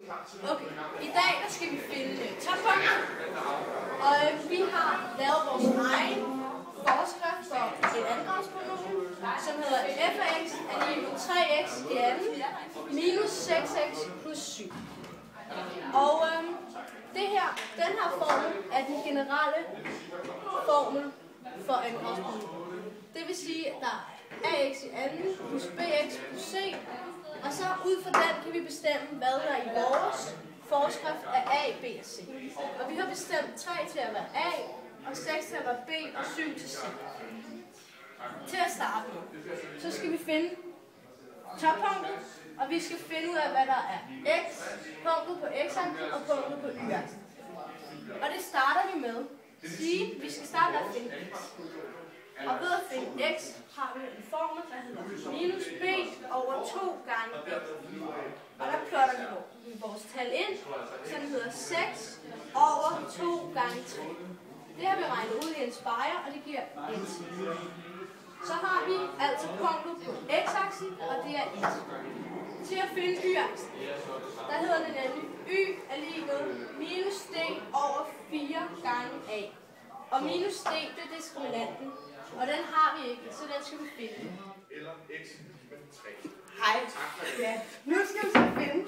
Okay, i dag der skal vi finde toppunkter, og vi har lavet vores egen forskrift for et andengradspolynom, som hedder f af x er lige med 3x i anden minus 6x plus 7. Og den her formel er den generelle formel for andengradspolynom. Det vil sige, at der er ax i anden plus bx plus c, og så ud fra den kan vi bestemme, hvad der i vores forskrift er a, b og c. Og vi har bestemt 3 til at være a, og 6 til at være b og 7 til c. Til at starte med, så skal vi finde toppunktet, og vi skal finde ud af, hvad der er x, punktet på x-aksen og punktet på y-aksen. Og det starter vi med at sige, at vi skal starte med at finde x. Og ved at finde x har vi en formel, der hedder minus b over 2 gange a. Og der plotter vi vores tal ind, så det hedder 6 over 2 gange 3. Det har vi regnet ud i en spire, og det giver 1. Så har vi altså punktet på x-aksen, og det er 1. Til at finde y-aksen, der hedder det nemlig y er lige med minus d over 4 gange a. Og minus d, det er diskriminanten. Og den har vi ikke, så den skal vi finde. Eller x med 3. Hej. Ja, nu skal vi så finde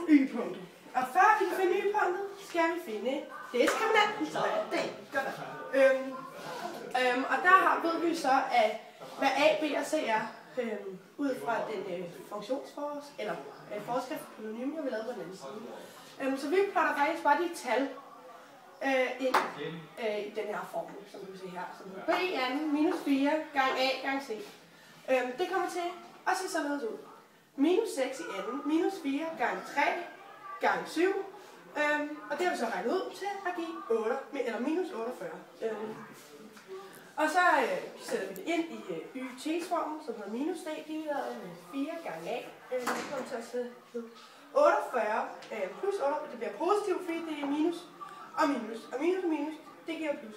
y-punktet. Og før vi kan finde y-punktet, skal vi finde diskriminanten. Så det gør der. Og der ved vi så, at hvad a, b og c er, ud fra den forskrift på polynymia, vi lavede på den anden side. Så vi plotter faktisk bare de tal ind i den her formel, som du kan se her, som hedder b anden minus 4 gange a gange c. Det kommer til at se således ud. Minus 6 i anden, minus 4 gange 3 gange 7, og det har vi så regnet ud til at give 8, eller minus 48. Og så sætter vi det ind i y-t-formen, som hedder minus d divideret med 4 gange a. Det kommer til at se 48 plus 8, det bliver positivt, fordi det er minus og minus. Og minus og minus, det giver plus.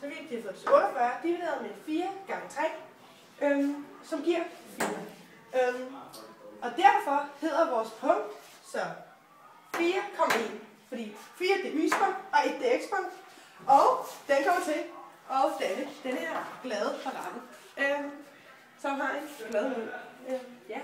Så vi har fået 48 divideret med 4 gange 3, som giver 4. Og derfor hedder vores punkt så 4,1. Fordi 4 det er y-punkt, og 1 det er x-punkt. Og den kommer til at danne den her glade parade, som har en glad mund. Ja.